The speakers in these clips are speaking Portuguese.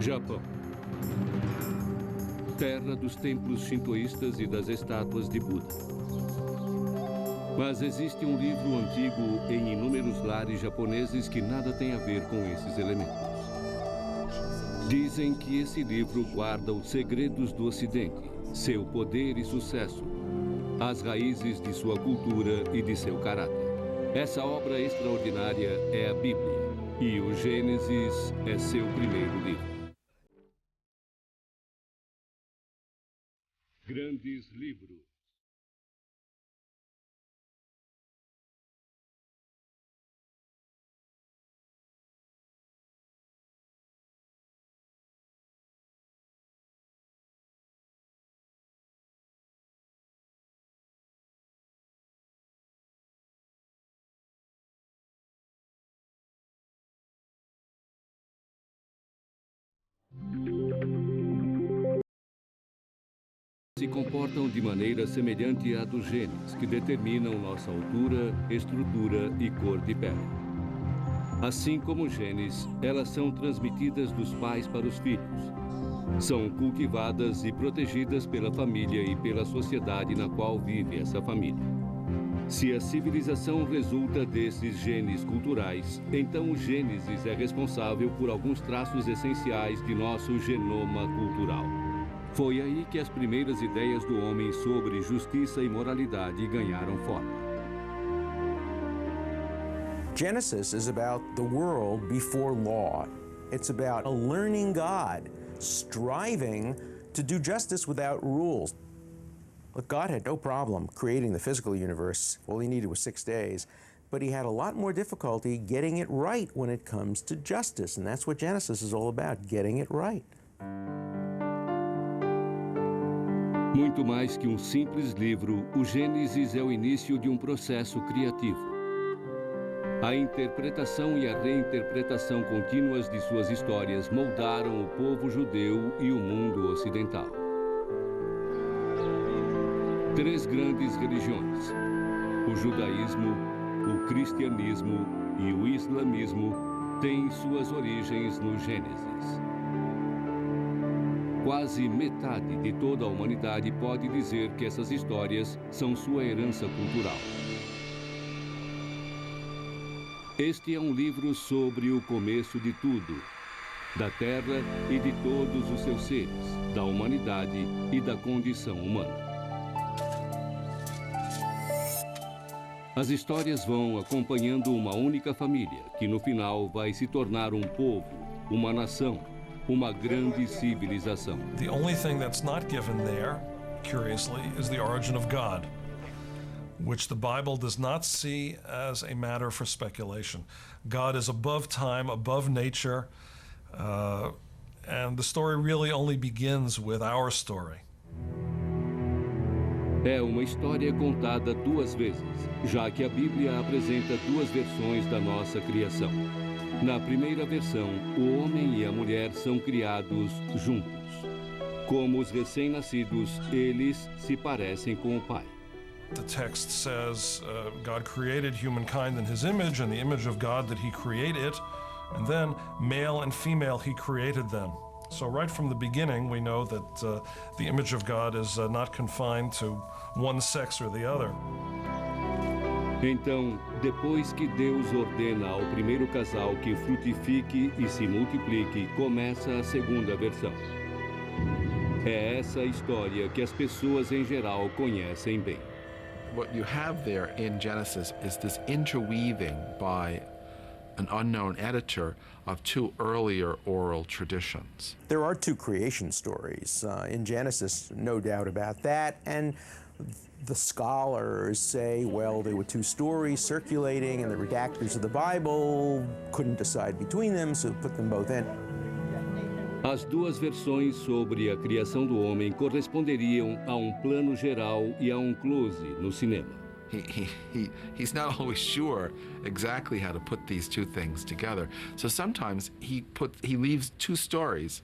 Japão. Terra dos templos shintoístas e das estátuas de Buda. Mas existe um livro antigo em inúmeros lares japoneses que nada tem a ver com esses elementos. Dizem que esse livro guarda os segredos do Ocidente, seu poder e sucesso, as raízes de sua cultura e de seu caráter. Essa obra extraordinária é a Bíblia, e o Gênesis é seu primeiro livro. Grandes livros. Se comportam de maneira semelhante à dos genes, que determinam nossa altura, estrutura e cor de pele. Assim como genes, elas são transmitidas dos pais para os filhos. São cultivadas e protegidas pela família e pela sociedade na qual vive essa família. Se a civilização resulta desses genes culturais, então o Gênesis é responsável por alguns traços essenciais de nosso genoma cultural. Foi aí que as primeiras ideias do homem sobre justiça e moralidade ganharam forma. Genesis is about the world before law. It's about a learning God, striving to do justice without rules. Look, God had no problem creating the physical universe. All he needed was 6 days. But he had a lot more difficulty getting it right when it comes to justice. And that's what Genesis is all about, getting it right. Muito mais que um simples livro, o Gênesis é o início de um processo criativo. A interpretação e a reinterpretação contínuas de suas histórias moldaram o povo judeu e o mundo ocidental. 3 grandes religiões, o judaísmo, o cristianismo e o islamismo, têm suas origens no Gênesis. Quase metade de toda a humanidade pode dizer que essas histórias são sua herança cultural. Este é um livro sobre o começo de tudo, da Terra e de todos os seus seres, da humanidade e da condição humana. As histórias vão acompanhando uma única família, que no final vai se tornar um povo, uma nação, uma grande civilização. The only thing that's not given there, curiously, is the origin of God, which the Bible does not see as a matter for speculation. God is above time, above nature, and the story really only begins with our story. É uma história contada 2 vezes, já que a Bíblia apresenta 2 versões da nossa criação. Na primeira versão, o homem e a mulher são criados juntos. Como os recém-nascidos, eles se parecem com o pai. The text says God created humankind in his image, and the image of God that he created, and then male and female he created them. So right from the beginning we know that the image of God is not confined to one sex or the other. Então, depois que Deus ordena ao primeiro casal que frutifique e se multiplique, começa a segunda versão. É essa a história que as pessoas em geral conhecem bem. What you have there in Genesis is this interweaving by an unknown editor of 2 earlier oral traditions. There are 2 creation stories in Genesis, no doubt about that, and the scholars say, well, there were 2 stories circulating, and the redactors of the Bible couldn't decide between them, so put them both in. As 2 versões sobre a criação do homem corresponderiam a um plano geral e a um close no cinema. He's not always sure exactly how to put these 2 things together. So sometimes he leaves 2 stories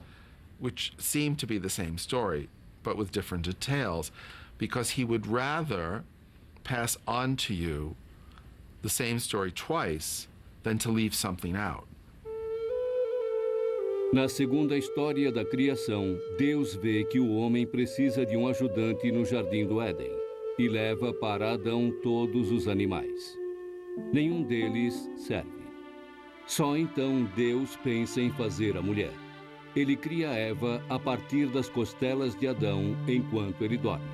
which seem to be the same story, but with different details, because he would rather pass on to you the same story twice than to leave something out. Na segunda história da criação, Deus vê que o homem precisa de um ajudante no jardim do Éden e leva para Adão todos os animais. Nenhum deles serve. Só então Deus pensa em fazer a mulher. Ele cria Eva a partir das costelas de Adão enquanto ele dorme.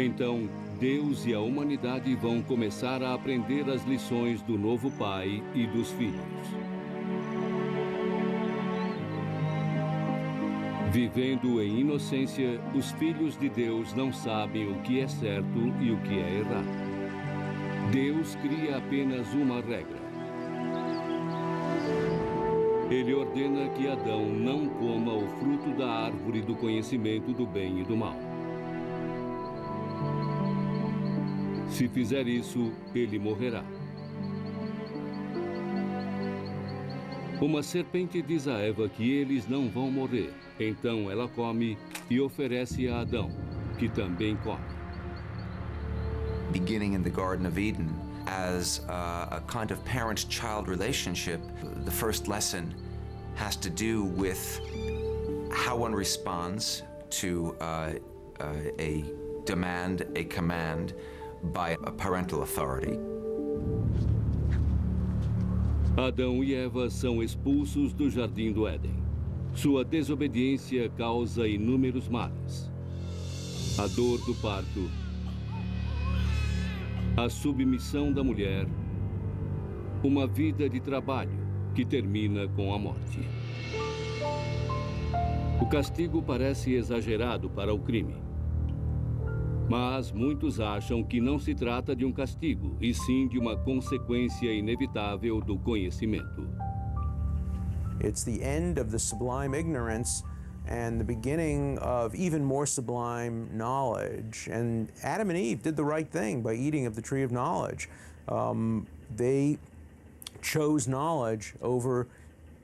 Então, Deus e a humanidade vão começar a aprender as lições do novo pai e dos filhos. Vivendo em inocência, os filhos de Deus não sabem o que é certo e o que é errado. Deus cria apenas uma regra. Ele ordena que Adão não coma o fruto da árvore do conhecimento do bem e do mal. Se fizer isso, ele morrerá. Uma serpente diz a Eva que eles não vão morrer. Então ela come e oferece a Adão, que também come. Beginning in the Garden of Eden as a kind of parent-child relationship, the first lesson has to do with how one responds to a demand, a command by a parental authority. Adão e Eva são expulsos do jardim do Éden. Sua desobediência causa inúmeros males. A dor do parto, a submissão da mulher, uma vida de trabalho que termina com a morte. O castigo parece exagerado para o crime. Mas muitos acham que não se trata de um castigo, e sim de uma consequência inevitável do conhecimento. It's the end of the sublime ignorance and the beginning of even more sublime knowledge. And Adam and Eve did the right thing by eating of the tree of knowledge. They chose knowledge over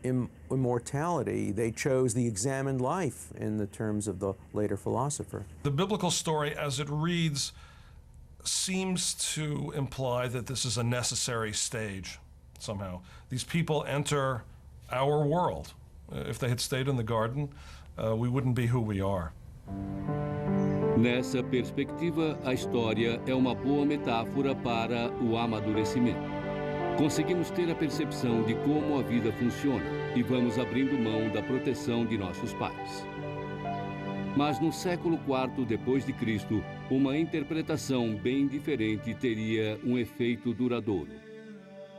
immortality. They chose the examined life in the terms of the later philosopher. The biblical story, as it reads, seems to imply that this is a necessary stage somehow. These people enter our world. If they had stayed in the garden, we wouldn't be who we are. Nessa perspectiva, a história é uma boa metáfora para o amadurecimento. Conseguimos ter a percepção de como a vida funciona e vamos abrindo mão da proteção de nossos pais. Mas no século IV depois de Cristo, uma interpretação bem diferente teria um efeito duradouro.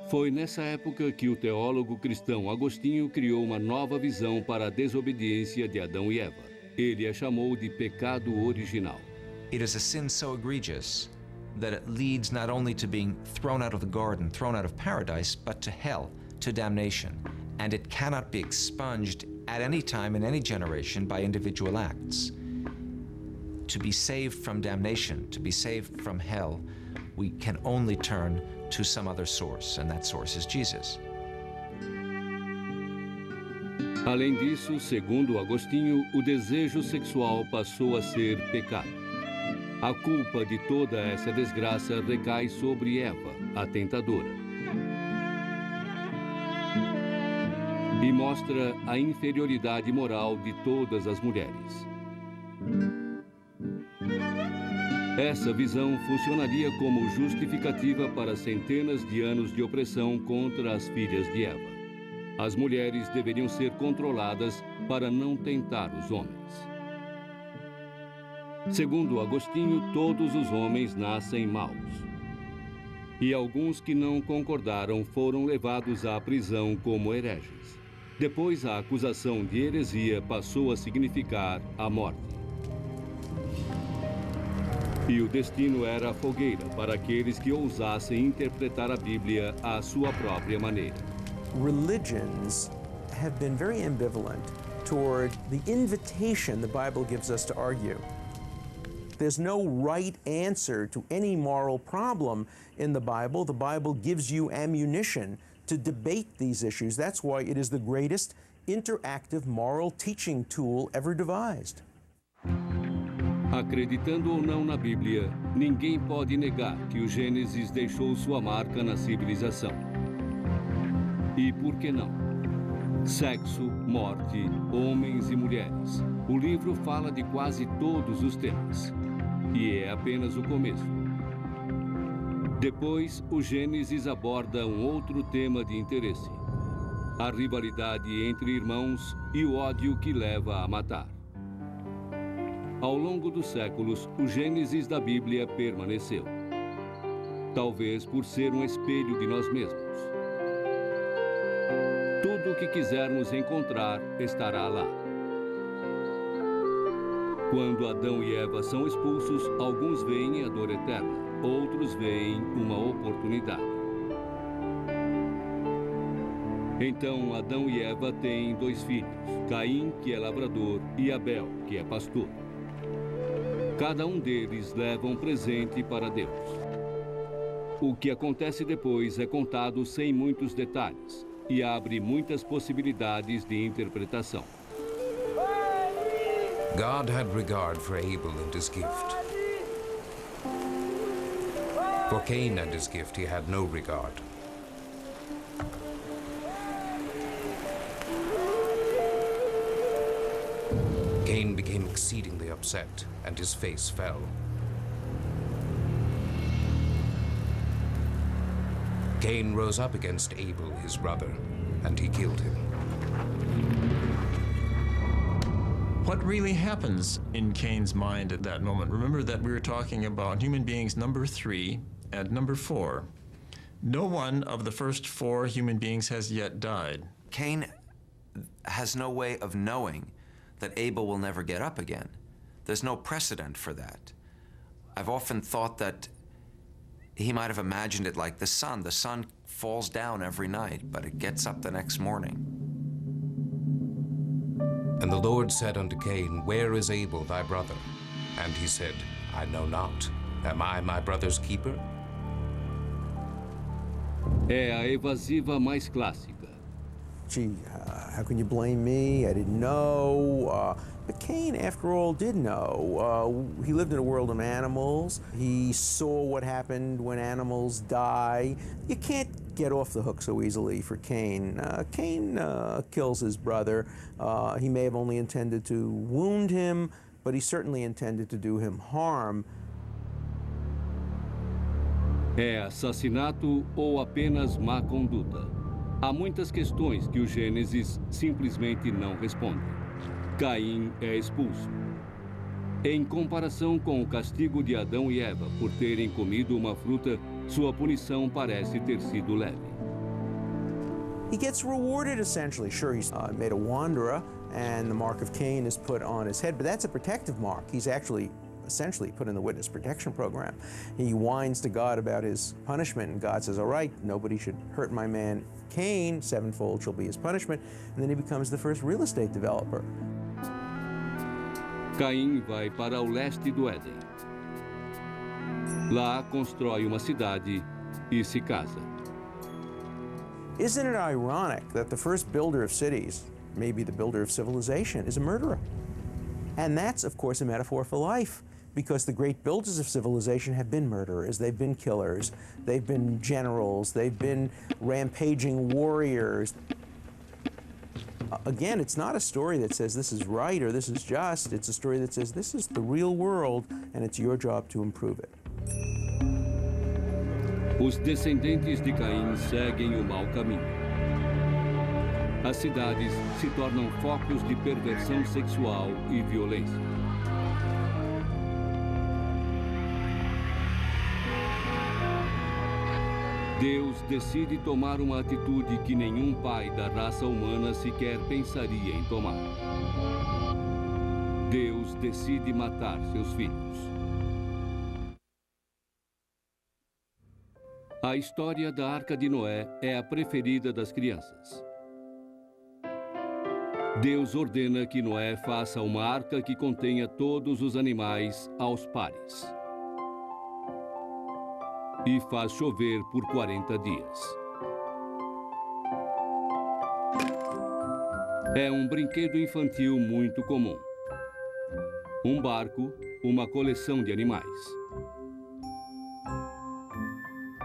Foi nessa época que o teólogo cristão Agostinho criou uma nova visão para a desobediência de Adão e Eva. Ele a chamou de pecado original. It is a sin so egregious that it leads not only to being thrown out of the garden, thrown out of paradise, but to hell, to damnation. And it cannot be expunged at any time in any generation by individual acts. To be saved from damnation, to be saved from hell, we can only turn to some other source, and that source is Jesus. Além disso, segundo Agostinho, o desejo sexual passou a ser pecado. A culpa de toda essa desgraça recai sobre Eva, a tentadora. E mostra a inferioridade moral de todas as mulheres. Essa visão funcionaria como justificativa para centenas de anos de opressão contra as filhas de Eva. As mulheres deveriam ser controladas para não tentar os homens. Segundo Agostinho, todos os homens nascem maus. E alguns que não concordaram foram levados à prisão como hereges. Depois, a acusação de heresia passou a significar a morte. E o destino era a fogueira para aqueles que ousassem interpretar a Bíblia à sua própria maneira. Religions have been very ambivalent toward the invitation the Bible gives us to argue. There's no right answer to any moral problem in the Bible. The Bible gives you ammunition to debate these issues. That's why it is the greatest interactive moral teaching tool ever devised. Acreditando ou não na Bíblia, ninguém pode negar que o Gênesis deixou sua marca na civilização. E por que não? Sexo, morte, homens e mulheres. O livro fala de quase todos os temas. E é apenas o começo. Depois, o Gênesis aborda um outro tema de interesse: a rivalidade entre irmãos e o ódio que leva a matar. Ao longo dos séculos, o Gênesis da Bíblia permaneceu. Talvez por ser um espelho de nós mesmos. Tudo o que quisermos encontrar estará lá. Quando Adão e Eva são expulsos, alguns veem a dor eterna, outros veem uma oportunidade. Então, Adão e Eva têm 2 filhos, Caim, que é lavrador, e Abel, que é pastor. Cada um deles leva um presente para Deus. O que acontece depois é contado sem muitos detalhes e abre muitas possibilidades de interpretação. God had regard for Abel and his gift. For Cain and his gift he had no regard. Cain became exceedingly upset, and his face fell. Cain rose up against Abel, his brother, and he killed him. What really happens in Cain's mind at that moment? Remember that we were talking about human beings number 3 and number 4. No one of the first 4 human beings has yet died. Cain has no way of knowing that Abel will never get up again. There's no precedent for that. I've often thought that he might have imagined it like the sun. The sun falls down every night, but it gets up the next morning. And the Lord said unto Cain, Where is Abel thy brother? And he said, I know not. Am I my brother's keeper? É a evasiva mais clássica. Gee, how can you blame me? I didn't know. But Cain, after all, did know. He lived in a world of animals. He saw what happened when animals die. You can't get off the hook so easily for Cain. Cain kills his brother. He may have only intended to wound him, but he certainly intended to do him harm. É assassinato ou apenas má conduta? Há muitas questões que o Gênesis simplesmente não responde. Caim é expulso. Em comparação com o castigo de Adão e Eva por terem comido uma fruta, sua punição parece ter sido leve. He gets rewarded, essentially. Sure, he's made a wanderer, and the mark of Cain is put on his head, but that's a protective mark. He's actually essentially put in the witness protection program. He whines to God about his punishment, and God says, all right, nobody should hurt my man Cain, 7-fold shall be his punishment, and then he becomes the first real estate developer. Caim vai para o leste do Éden. Lá constrói uma cidade e se casa. Isn't it ironic that the first builder of cities, maybe the builder of civilization, is a murderer? And that's, of course, a metaphor for life, because the great builders of civilization have been murderers, they've been killers, they've been generals, they've been rampaging warriors. Again, it's not a story that says this is right or this is just, it's a story that says this is the real world and it's your job to improve it. Os descendentes de Caim seguem o mau caminho. As cidades se tornam focos de perversão sexual e violência. Deus decide tomar uma atitude que nenhum pai da raça humana sequer pensaria em tomar. Deus decide matar seus filhos. A história da Arca de Noé é a preferida das crianças. Deus ordena que Noé faça uma arca que contenha todos os animais aos pares. E faz chover por 40 dias. É um brinquedo infantil muito comum. Um barco, uma coleção de animais.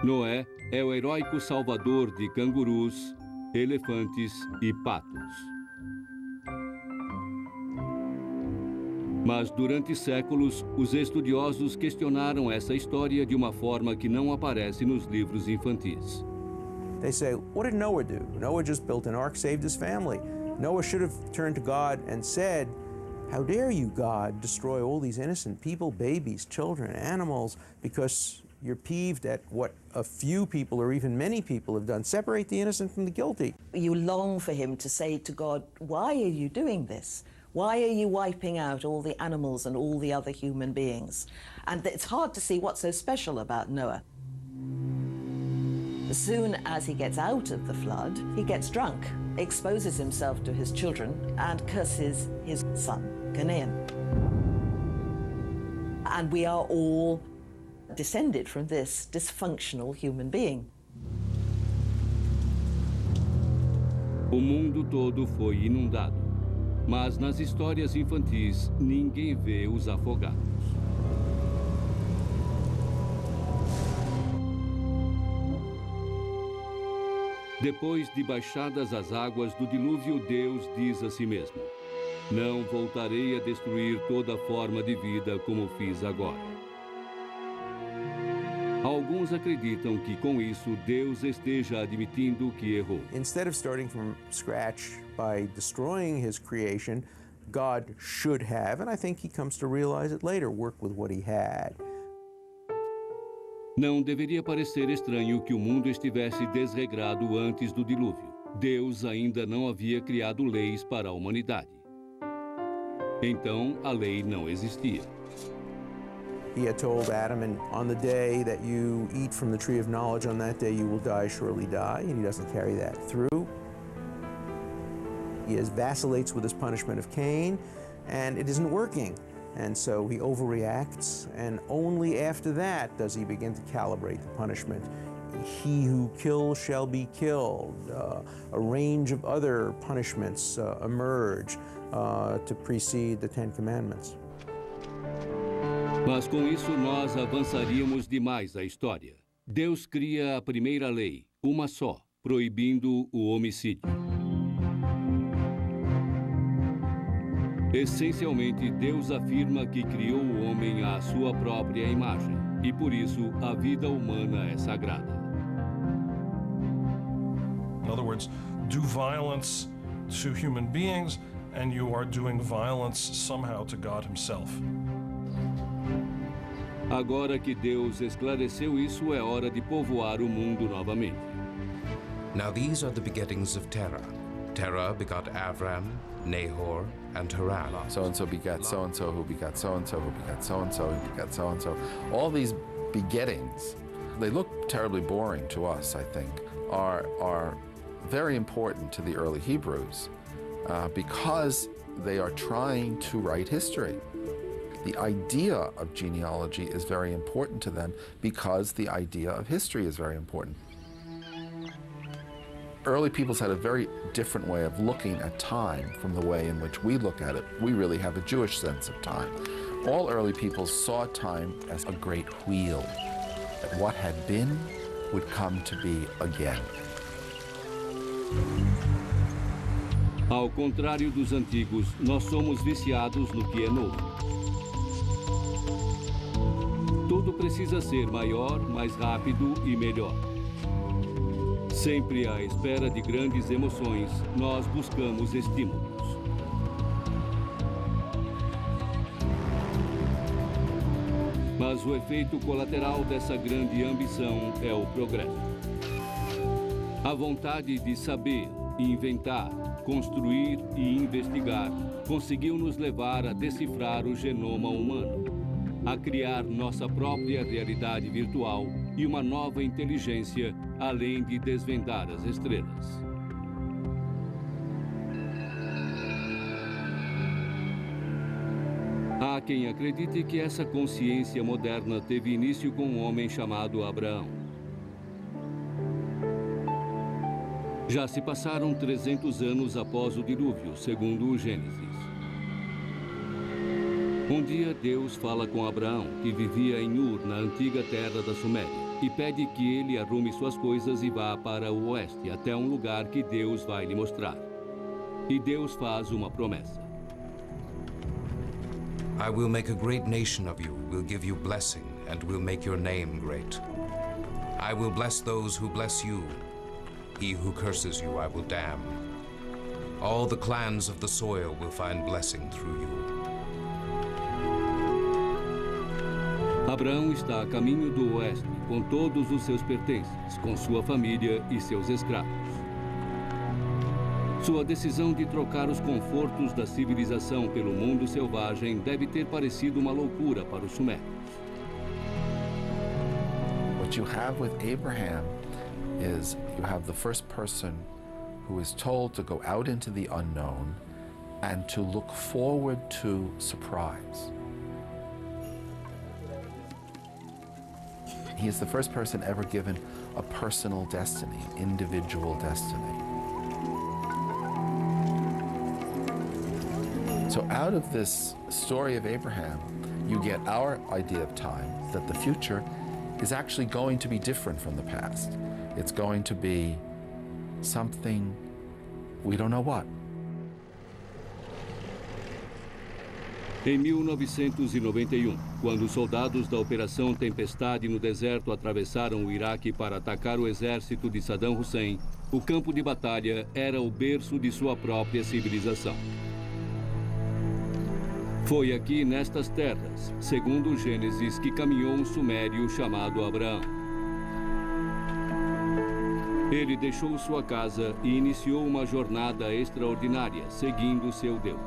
Noé é o heróico salvador de cangurus, elefantes e patos. Mas durante séculos, os estudiosos questionaram essa história de uma forma que não aparece nos livros infantis. They say, what did Noah do? Noah just built an ark, saved his family. Noah should have turned to God and said, how dare you, God, destroy all these innocent people, babies, children, animals, because you're peeved at what a few people or even many people have done. Separate the innocent from the guilty. You long for him to say to God, why are you doing this? Why are you wiping out all the animals and all the other human beings? And it's hard to see what's so special about Noah. As soon as he gets out of the flood, he gets drunk, exposes himself to his children, and curses his son, Canaan. And we are all descended from this dysfunctional human being. O mundo todo foi inundado, mas nas histórias infantis ninguém vê os afogados. Depois de baixadas as águas do dilúvio, Deus diz a si mesmo: não voltarei a destruir toda forma de vida como fiz agora. Alguns acreditam que com isso Deus esteja admitindo que errou. Instead of starting from scratch by destroying his creation, God should have, and I think he comes to realize it later, work with what he had. Não deveria parecer estranho que o mundo estivesse desregrado antes do dilúvio. Deus ainda não havia criado leis para a humanidade. Então, a lei não existia. He had told Adam, and on the day that you eat from the tree of knowledge, on that day you will die, surely die, and he doesn't carry that through. He vacillates with his punishment of Cain, and it isn't working. And so he overreacts, and only after that does he begin to calibrate the punishment. He who kills shall be killed. A range of other punishments emerge to precede the Ten Commandments. Mas com isso nós avançaríamos demais a história. Deus cria a primeira lei, uma só, proibindo o homicídio. Essencialmente, Deus afirma que criou o homem à sua própria imagem, e por isso a vida humana é sagrada. In other words, do violence to human beings, and you are doing violence somehow to God himself. Agora que Deus esclareceu isso, é hora de povoar o mundo novamente. Now these are the begettings of Terah. Terah begot Avram, Nahor, and Haran. So-and-so begat so-and-so, who begat so-and-so, who begat so-and-so, who begat so-and-so. All these begettings, they look terribly boring to us, I think, are very important to the early Hebrews because they are trying to write history. The idea of genealogy is very important to them because the idea of history is very important. Early peoples had a very different way of looking at time from the way in which we look at it. We really have a Jewish sense of time. All early peoples saw time as a great wheel, that what had been would come to be again. Ao contrário dos antigos, nós somos viciados no que é novo. Tudo precisa ser maior, mais rápido e melhor. Sempre à espera de grandes emoções, nós buscamos estímulos. Mas o efeito colateral dessa grande ambição é o progresso. A vontade de saber, inventar, construir e investigar conseguiu nos levar a decifrar o genoma humano, a criar nossa própria realidade virtual e uma nova inteligência, além de desvendar as estrelas. Há quem acredite que essa consciência moderna teve início com um homem chamado Abraão. Já se passaram 300 anos após o dilúvio, segundo o Gênesis. Um dia, Deus fala com Abraão, que vivia em Ur, na antiga terra da Suméria, e pede que ele arrume suas coisas e vá para o oeste, até um lugar que Deus vai lhe mostrar. E Deus faz uma promessa. I will make a great nation of you, will give you blessing, and will make your name great. I will bless those who bless you. He who curses you I will damn. All the clans of the soil will find blessing through you. Abraão está a caminho do oeste, com todos os seus pertences, com sua família e seus escravos. Sua decisão de trocar os confortos da civilização pelo mundo selvagem deve ter parecido uma loucura para os sumérios. What you have with Abraham is you have the first person who is told to go out into the unknown and to look forward to surprise. He is the first person ever given a personal destiny, individual destiny. So out of this story of Abraham, you get our idea of time, that the future is actually going to be different from the past. It's going to be something we don't know what. Em 1991, quando os soldados da Operação Tempestade no deserto atravessaram o Iraque para atacar o exército de Saddam Hussein, o campo de batalha era o berço de sua própria civilização. Foi aqui nestas terras, segundo Gênesis, que caminhou um sumério chamado Abraão. Ele deixou sua casa e iniciou uma jornada extraordinária, seguindo seu Deus.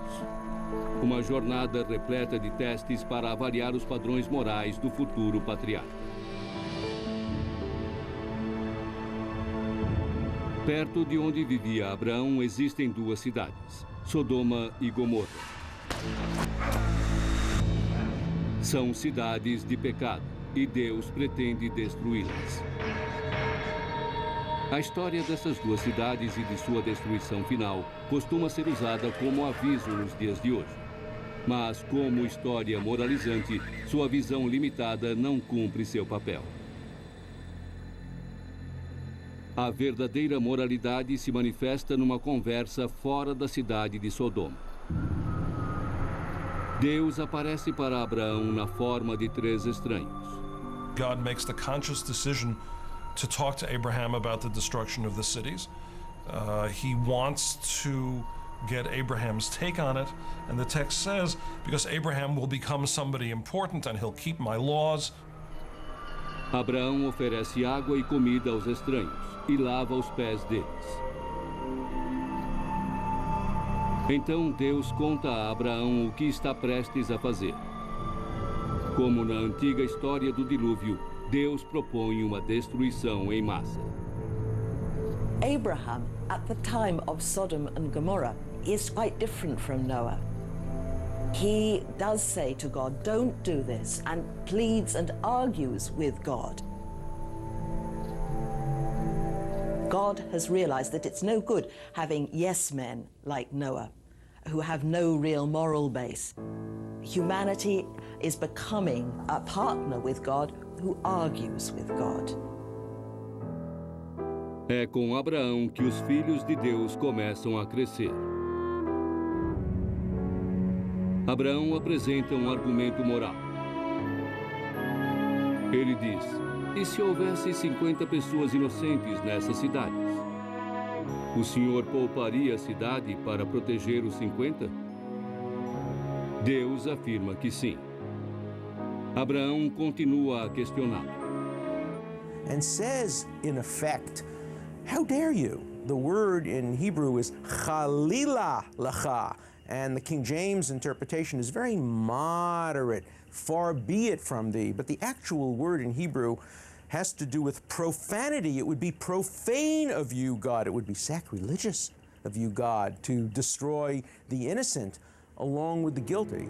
Uma jornada repleta de testes para avaliar os padrões morais do futuro patriarca. Perto de onde vivia Abraão existem duas cidades, Sodoma e Gomorra. São cidades de pecado e Deus pretende destruí-las. A história dessas duas cidades e de sua destruição final costuma ser usada como aviso nos dias de hoje. Mas, como história moralizante, sua visão limitada não cumpre seu papel. A verdadeira moralidade se manifesta numa conversa fora da cidade de Sodoma. Deus aparece para Abraão na forma de três estranhos. God makes the conscious decision to talk to Abraham about the destruction of the cities. He wants to get Abraham's take on it, and the text says, because Abraham will become somebody important and he'll keep my laws. Abraão oferece água e comida aos estranhos e lava os pés deles. Então Deus conta a Abraão o que está prestes a fazer. Como na antiga história do dilúvio, Deus propõe uma destruição em massa. Abraham, at the time of Sodom and Gomorrah, is quite different from Noah. He does say to God, don't do this, and pleads and argues with God. God has realized that it's no good having yes men like Noah, who have no real moral base. Humanity is becoming a partner with God who argues with God. É com Abraão que os filhos de Deus começam a crescer. Abraão apresenta um argumento moral. Ele diz: e se houvesse 50 pessoas inocentes nessas cidades? O Senhor pouparia a cidade para proteger os 50? Deus afirma que sim. Abraão continua a questioná-lo. And says, in effect, how dare you? The word in Hebrew is chalila lacha, and the King James interpretation is very moderate, far be it from thee. But the actual word in Hebrew has to do with profanity. It would be profane of you, God. It would be sacrilegious of you, God, to destroy the innocent along with the guilty.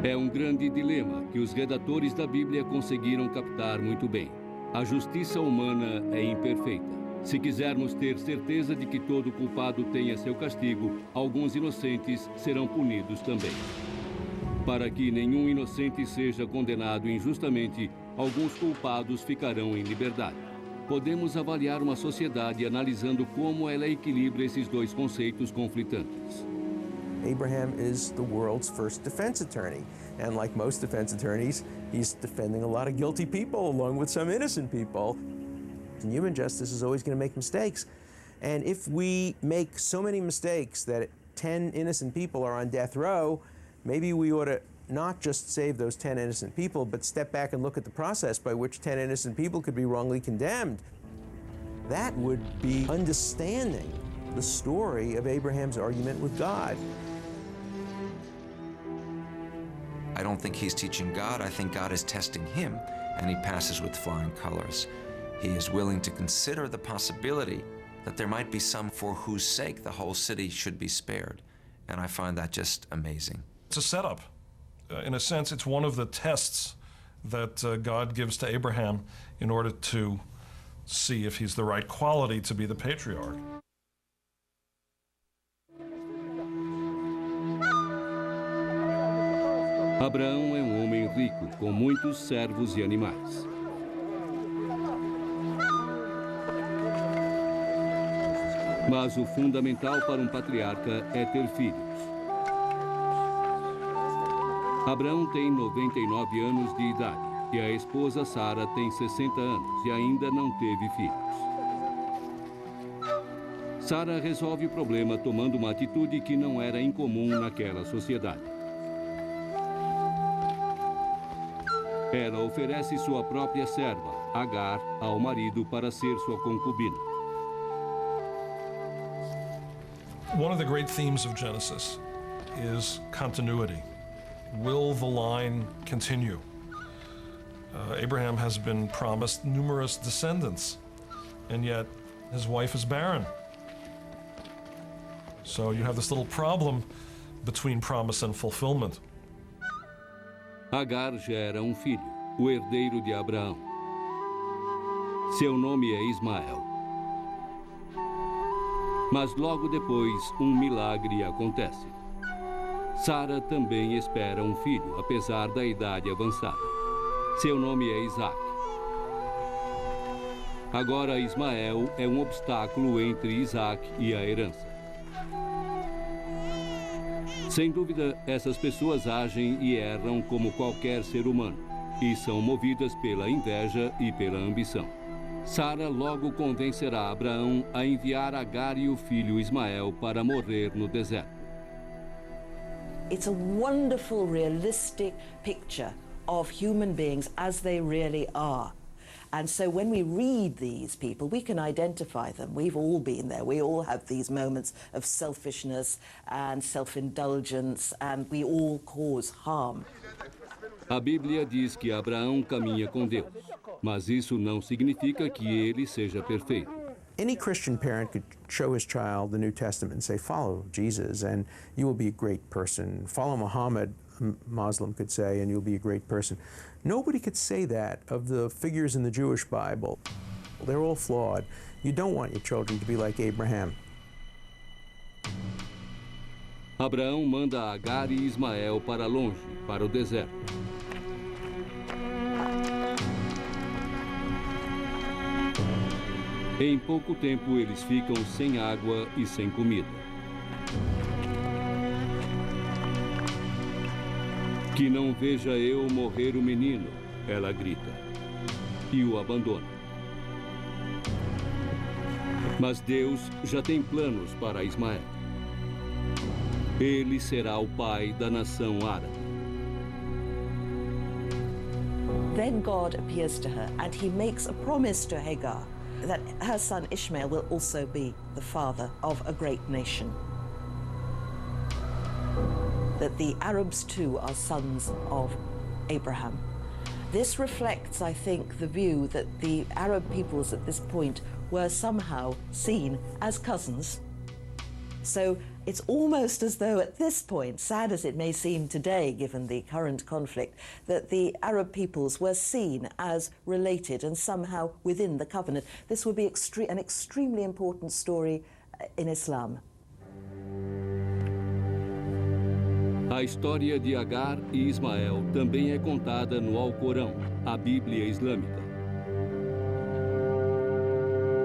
É um grande dilema que os redatores da Bíblia conseguiram captar muito bem. A justiça humana é imperfeita. Se quisermos ter certeza de que todo culpado tenha seu castigo, alguns inocentes serão punidos também. Para que nenhum inocente seja condenado injustamente, alguns culpados ficarão em liberdade. Podemos avaliar uma sociedade analisando como ela equilibra esses dois conceitos conflitantes. Abraham is the world's first defense attorney. And like most defense attorneys, he's defending a lot of guilty people along with some innocent people. And human justice is always going to make mistakes. And if we make so many mistakes that 10 innocent people are on death row, maybe we ought to not just save those 10 innocent people, but step back and look at the process by which 10 innocent people could be wrongly condemned. That would be understanding the story of Abraham's argument with God. I don't think he's teaching God. I think God is testing him, and he passes with flying colors. He is willing to consider the possibility that there might be some for whose sake the whole city should be spared. And I find that just amazing. It's a setup. In a sense, it's one of the tests that God gives to Abraham in order to see if he's the right quality to be the patriarch. Abraão é um homem rico, com muitos servos e animais. Mas o fundamental para um patriarca é ter filhos. Abraão tem 99 anos de idade e a esposa Sara tem 60 anos e ainda não teve filhos. Sara resolve o problema tomando uma atitude que não era incomum naquela sociedade. Ela oferece sua própria serva, Agar, ao marido para ser sua concubina. One of the great themes of Genesis is continuity. Will the line continue? Abraham has been promised numerous descendants, and yet his wife is barren. So you have this little problem between promise and fulfillment. Agar gera um filho, o herdeiro de Abraão. Seu nome é Ismael. Mas logo depois, um milagre acontece. Sara também espera um filho, apesar da idade avançada. Seu nome é Isaac. Agora, Ismael é um obstáculo entre Isaac e a herança. Sem dúvida, essas pessoas agem e erram como qualquer ser humano, e são movidas pela inveja e pela ambição. Sara logo convencerá Abraão a enviar Agar e o filho Ismael para morrer no deserto. It's a wonderful, realistic picture of human beings as they really are. And so when we read these people, we can identify them. We've all been there. We all have these moments of selfishness and self-indulgence, and we all cause harm. A Bíblia diz que Abraão caminha com Deus, mas isso não significa que ele seja perfeito. Any Christian parent could show his child the New Testament and say, follow Jesus and you will be a great person. Follow Muhammad, a Muslim could say, and you'll be a great person. Nobody could say that of the figures in the Jewish Bible. They're all flawed. You don't want your children to be like Abraham. Abraão manda Agar e Ismael para longe, para o deserto. Em pouco tempo, eles ficam sem água e sem comida. Que não veja eu morrer o menino, ela grita, e o abandona. Mas Deus já tem planos para Ismael. Ele será o pai da nação árabe. Then God appears to her and he makes a promise to Hagar that her son Ishmael will also be the father of a great nation. That the Arabs too are sons of Abraham. This reflects, I think, the view that the Arab peoples at this point were somehow seen as cousins. So it's almost as though at this point, sad as it may seem today, given the current conflict, that the Arab peoples were seen as related and somehow within the covenant. This would be an extremely important story in Islam. A história de Agar e Ismael também é contada no Alcorão, a Bíblia Islâmica.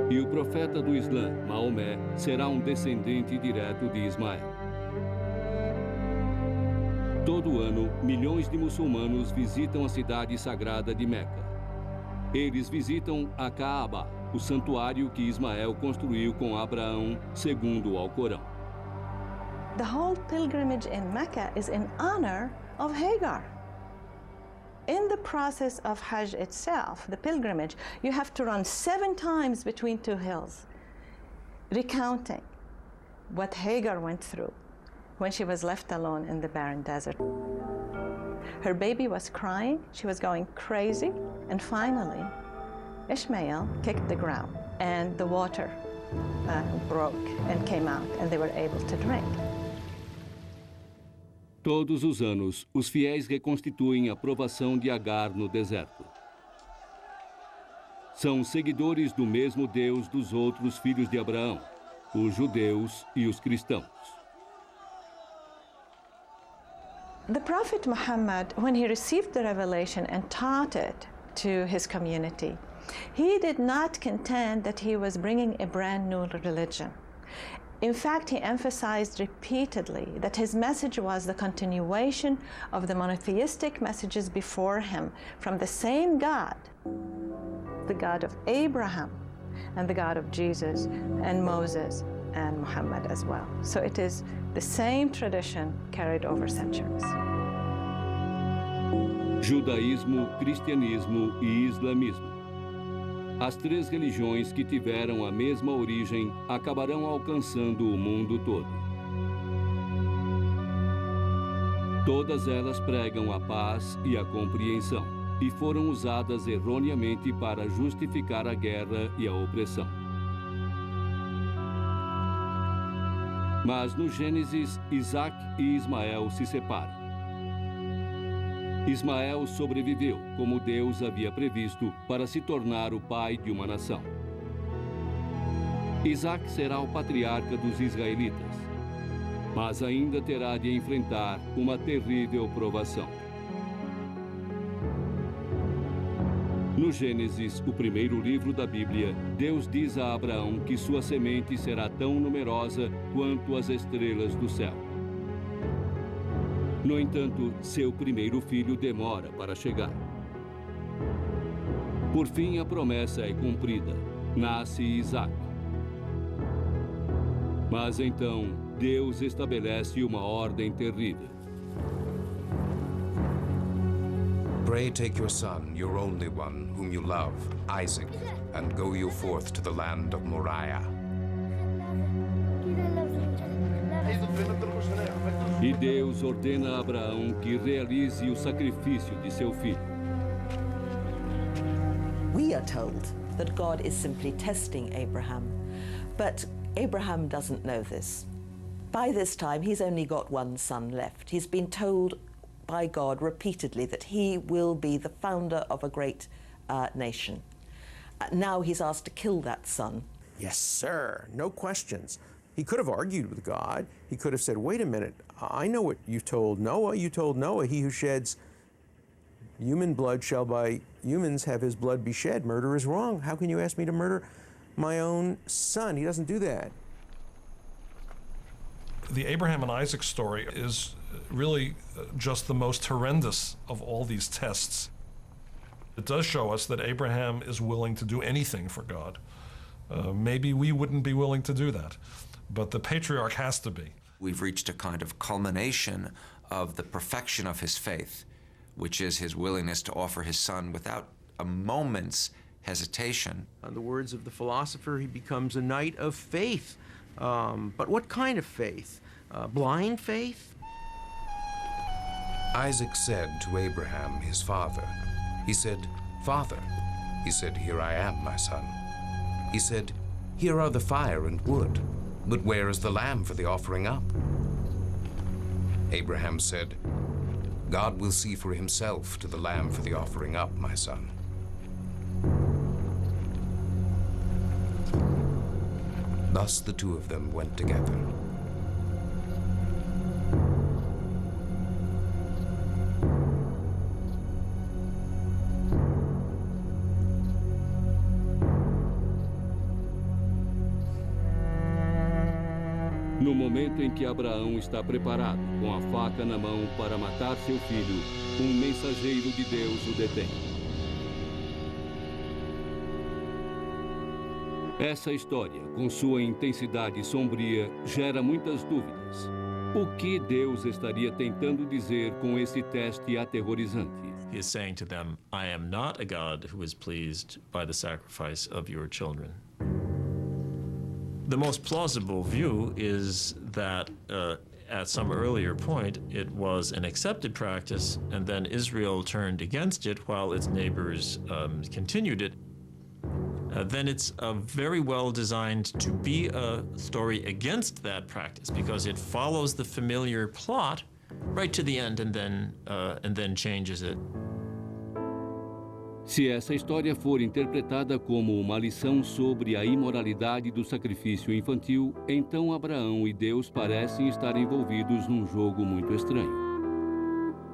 E o profeta do Islã, Maomé, será um descendente direto de Ismael. Todo ano, milhões de muçulmanos visitam a cidade sagrada de Meca. Eles visitam a Kaaba, o santuário que Ismael construiu com Abraão, segundo o Alcorão. The whole pilgrimage in Mecca is in honor of Hagar. In the process of Hajj itself, the pilgrimage, you have to run 7 times between 2 hills, recounting what Hagar went through when she was left alone in the barren desert. Her baby was crying, she was going crazy, and finally, Ishmael kicked the ground, and the water broke and came out, and they were able to drink. Todos os anos, os fiéis reconstituem a provação de Agar no deserto. São seguidores do mesmo Deus dos outros filhos de Abraão, os judeus e os cristãos. The Prophet Muhammad, when he received the revelation and taught it to his community, he did not contend that he was bringing a brand new religion. In fact, he emphasized repeatedly that his message was the continuation of the monotheistic messages before him from the same God, the God of Abraham, and the God of Jesus and Moses and Muhammad as well. So it is the same tradition carried over centuries. Judaísmo, cristianismo e islamismo. As 3 religiões que tiveram a mesma origem acabarão alcançando o mundo todo. Todas elas pregam a paz e a compreensão e foram usadas erroneamente para justificar a guerra e a opressão. Mas no Gênesis, Isaac e Ismael se separam. Ismael sobreviveu, como Deus havia previsto, para se tornar o pai de uma nação. Isaac será o patriarca dos israelitas, mas ainda terá de enfrentar uma terrível provação. No Gênesis, o primeiro livro da Bíblia, Deus diz a Abraão que sua semente será tão numerosa quanto as estrelas do céu. No entanto, seu primeiro filho demora para chegar. Por fim, a promessa é cumprida. Nasce Isaac. Mas então, Deus estabelece uma ordem terrível. Pray, take your son, your only one, whom you love, Isaac, and go you forth to the land of Moriah. E Deus ordena a Abraão que realize o sacrifício de seu filho. We are told that God is simply testing Abraham, but Abraham doesn't know this. By this time, he's only got one son left. He's been told by God repeatedly that he will be the founder of a great nation. Now he's asked to kill that son. Yes, sir. No questions. He could have argued with God. He could have said, wait a minute, I know what you told Noah. You told Noah, he who sheds human blood shall by humans have his blood be shed. Murder is wrong. How can you ask me to murder my own son? He doesn't do that. The Abraham and Isaac story is really just the most horrendous of all these tests. It does show us that Abraham is willing to do anything for God. Maybe we wouldn't be willing to do that, but the patriarch has to be. We've reached a kind of culmination of the perfection of his faith, which is his willingness to offer his son without a moment's hesitation. In the words of the philosopher, he becomes a knight of faith. But what kind of faith? Blind faith? Isaac said to Abraham, his father, he said, "Father." He said, "Here I am, my son." He said, "Here are the fire and wood. But where is the lamb for the offering up? Abraham said, God will see for himself to the lamb for the offering up, my son. Thus the two of them went together. No momento em que Abraão está preparado, com a faca na mão para matar seu filho, um mensageiro de Deus o detém. Essa história, com sua intensidade sombria, gera muitas dúvidas. O que Deus estaria tentando dizer com esse teste aterrorizante? He is saying to them, I am not a God who is pleased by the sacrifice of your children. The most plausible view is that at some earlier point, it was an accepted practice, and then Israel turned against it while its neighbors continued it. Then it's very well designed to be a story against that practice because it follows the familiar plot right to the end and then changes it. Se essa história for interpretada como uma lição sobre a imoralidade do sacrifício infantil, então Abraão e Deus parecem estar envolvidos num jogo muito estranho.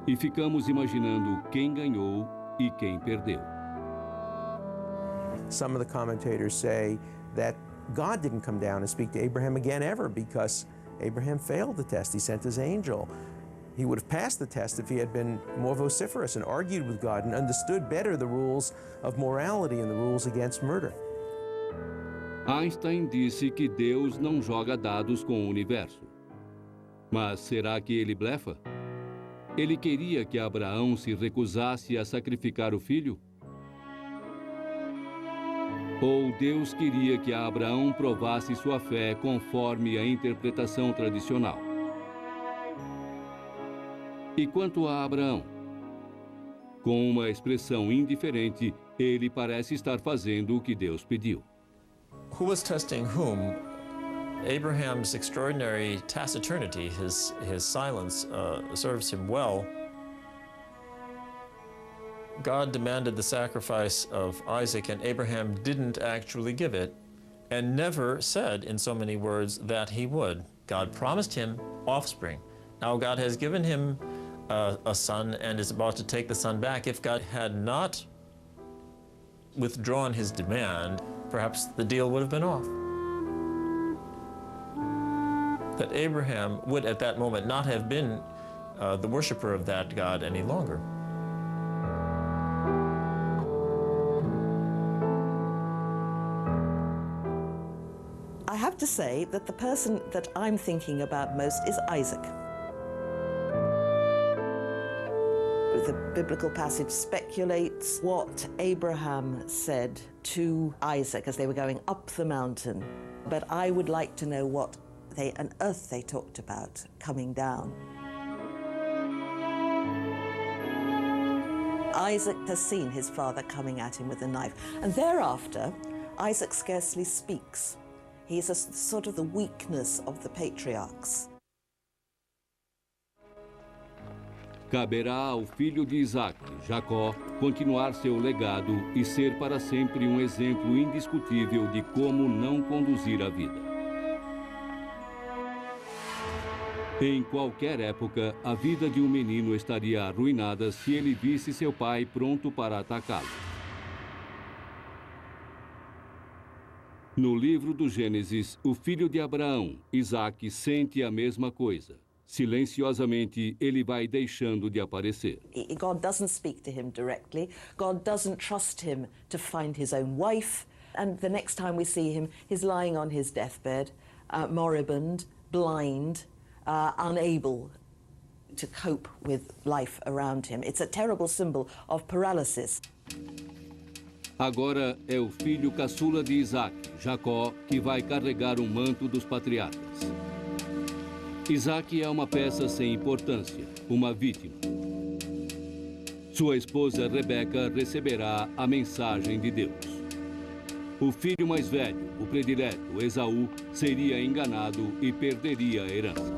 E ficamos imaginando quem ganhou e quem perdeu. Some of the commentators say that God didn't come down and speak to Abraham again ever because Abraham failed the test. He sent his angel. He would have passed the test if he had been more vociferous and argued with God and understood better the rules of morality and the rules against murder. Einstein disse que Deus não joga dados com o universo. Mas será que ele blefa? Ele queria que Abraão se recusasse a sacrificar o filho? Ou Deus queria que Abraão provasse sua fé conforme a interpretação tradicional? E quanto a Abraão? Com uma expressão indiferente, ele parece estar fazendo o que Deus pediu. Who was testing whom? Abraham's extraordinary taciturnity, his silence, serves him well. God demanded the sacrifice of Isaac, and Abraham didn't actually give it, and never said in so many words that he would. God promised him offspring. Now God has given him a son and is about to take the son back. If God had not withdrawn his demand, perhaps the deal would have been off. That Abraham would at that moment not have been the worshiper of that God any longer. I have to say that the person that I'm thinking about most is Isaac. The biblical passage speculates what Abraham said to Isaac as they were going up the mountain. But I would like to know what on earth they talked about coming down. Isaac has seen his father coming at him with a knife, and thereafter, Isaac scarcely speaks. He's sort of the weakness of the patriarchs. Caberá ao filho de Isaac, Jacó, continuar seu legado e ser para sempre um exemplo indiscutível de como não conduzir a vida. Em qualquer época, a vida de um menino estaria arruinada se ele visse seu pai pronto para atacá-lo. No livro do Gênesis, o filho de Abraão, Isaac, sente a mesma coisa. Silenciosamente, ele vai deixando de aparecer. God doesn't speak to him directly. God doesn't trust him to find his own wife. And the next time we see him, he's lying on his deathbed, moribund, blind, unable to cope with life around him. It's a terrible symbol of paralysis. Agora é o filho caçula de Isaac, Jacó, que vai carregar o manto dos patriarcas. Isaac é uma peça sem importância, uma vítima. Sua esposa Rebeca receberá a mensagem de Deus. O filho mais velho, o predileto, Esaú, seria enganado e perderia a herança.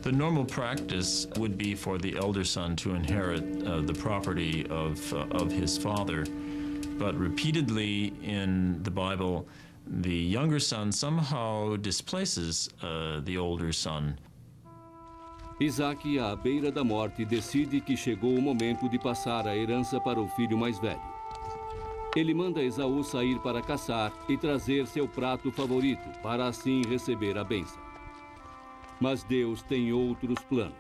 The normal practice would be for the elder son to inherit the property of his father. But repeatedly in the Bible, the younger son somehow displaces the older son. Isaac, à beira da morte, decide que chegou o momento de passar a herança para o filho mais velho. Ele manda Esaú sair para caçar e trazer seu prato favorito, para assim receber a bênção. Mas Deus tem outros planos.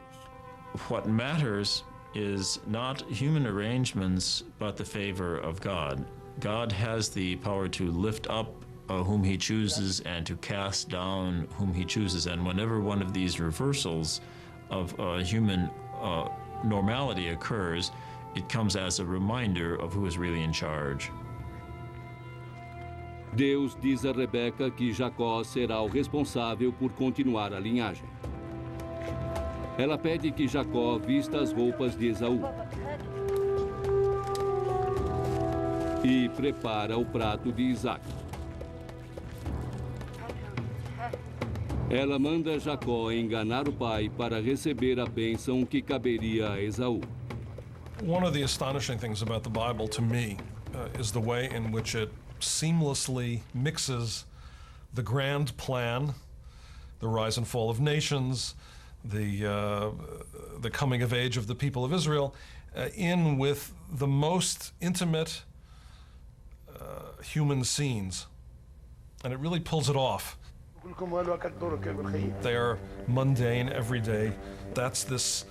What matters is not human arrangements, but the favor of God. God has the power to lift up whom he chooses and to cast down whom he chooses. And whenever one of these reversals of human normality occurs, it comes as a reminder of who is really in charge. Deus diz a Rebeca que Jacó será o responsável por continuar a linhagem. Ela pede que Jacó vista as roupas de Esaú e prepara o prato de Isaac. Ela manda Jacó enganar o pai para receber a bênção que caberia a Esaú. One of the astonishing things about the Bible to me is the way in which it seamlessly mixes the grand plan, the rise and fall of nations, the coming of age of the people of Israel, in with the most intimate human scenes. And it really pulls it off. They are mundane, everyday. That's this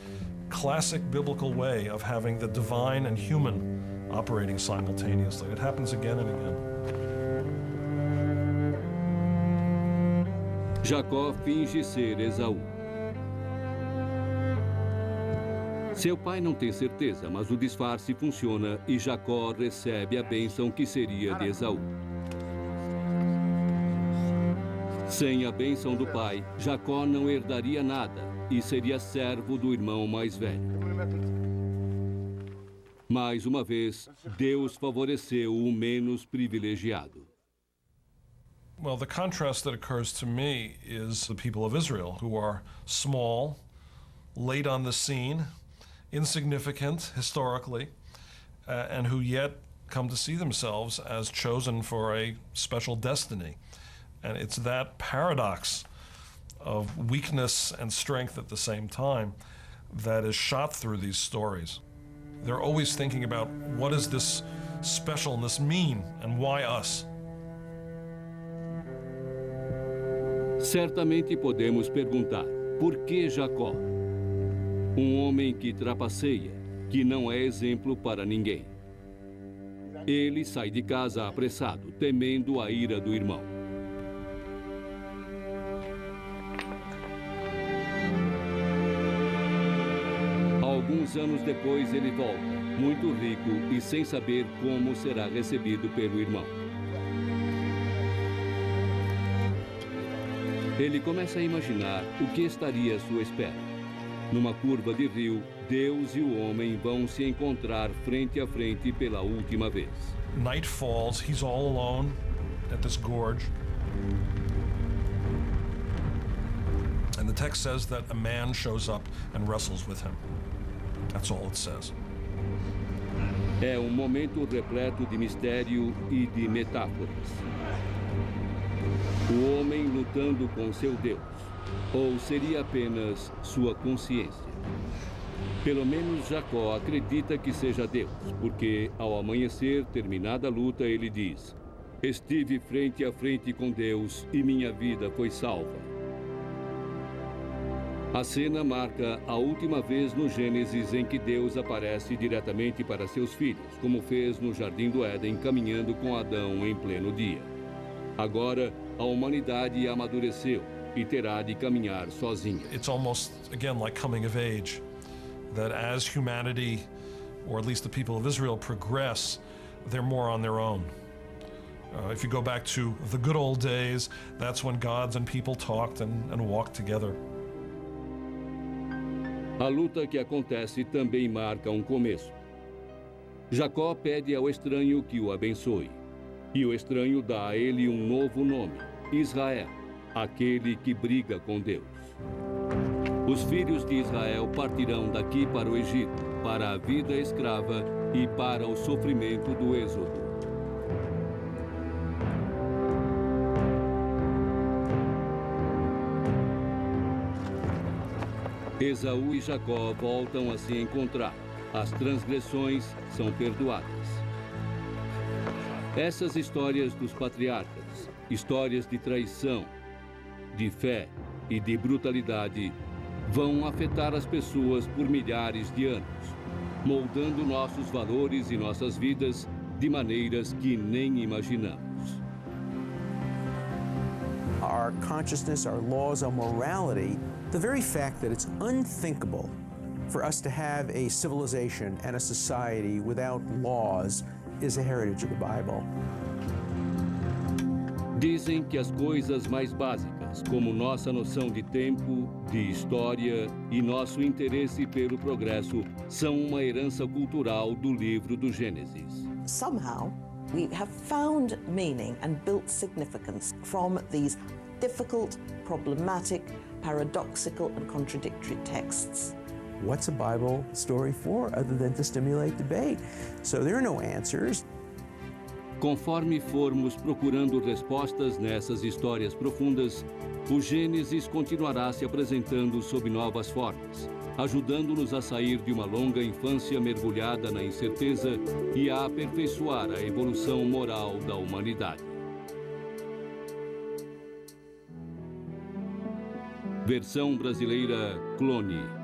classic biblical way of having the divine and human operating simultaneously. It happens again and again. Jacó finge ser Esaú. Seu pai não tem certeza, mas o disfarce funciona e Jacó recebe a bênção que seria de Esaú. Sem a bênção do pai, Jacó não herdaria nada e seria servo do irmão mais velho. Mais uma vez, Deus favoreceu o menos privilegiado. Well, the contrast that occurs to me is the people of Israel, who are small, late on the scene, insignificant historically, and who yet come to see themselves as chosen for a special destiny. And it's that paradox of weakness and strength at the same time that is shot through these stories. They're always thinking about what does this specialness mean and why us? Certamente podemos perguntar, por que Jacó? Um homem que trapaceia, que não é exemplo para ninguém. Ele sai de casa apressado, temendo a ira do irmão. Alguns anos depois ele volta, muito rico e sem saber como será recebido pelo irmão. Ele começa a imaginar o que estaria à sua espera. Numa curva de rio, Deus e o homem vão se encontrar frente a frente pela última vez. Night falls, he's all alone at this gorge. And the text says that a man shows up and wrestles with him. That's all it says. É um momento repleto de mistério e de metáforas. O homem lutando com seu Deus, ou seria apenas sua consciência? Pelo menos Jacó acredita que seja Deus, porque ao amanhecer, terminada a luta, ele diz: estive frente a frente com Deus e minha vida foi salva. A cena marca a última vez no Gênesis em que Deus aparece diretamente para seus filhos, como fez no Jardim do Éden, caminhando com Adão em pleno dia. Agora, a humanidade amadureceu e terá de caminhar sozinha. It's almost, again, like coming of age, that as humanity, or at least the people of Israel, progress, they're more on their own. If you go back to the good old days, that's when gods and people talked and walked together. A luta que acontece também marca um começo. Jacó pede ao estranho que o abençoe. E o estranho dá a ele um novo nome, Israel, aquele que briga com Deus. Os filhos de Israel partirão daqui para o Egito, para a vida escrava e para o sofrimento do êxodo. Esaú e Jacó voltam a se encontrar. As transgressões são perdoadas. Essas histórias dos patriarcas, histórias de traição, de fé e de brutalidade, vão afetar as pessoas por milhares de anos, moldando nossos valores e nossas vidas de maneiras que nem imaginamos. Our consciousness, our laws, our morality, the very fact that it's unthinkable for us to have a civilization and a society without laws is a heritage of the Bible. Dizem que as coisas mais básicas, como nossa noção de tempo, de história e nosso interesse pelo progresso, são uma herança cultural do livro do Gênesis. Somehow, we have found meaning and built significance from these difficult, problematic, paradoxical and contradictory texts. What's a Bible story for other than to stimulate debate? So there are no answers. Conforme formos procurando respostas nessas histórias profundas, o Gênesis continuará se apresentando sob novas formas, ajudando-nos a sair de uma longa infância mergulhada na incerteza e a aperfeiçoar a evolução moral da humanidade. Versão brasileira Clone.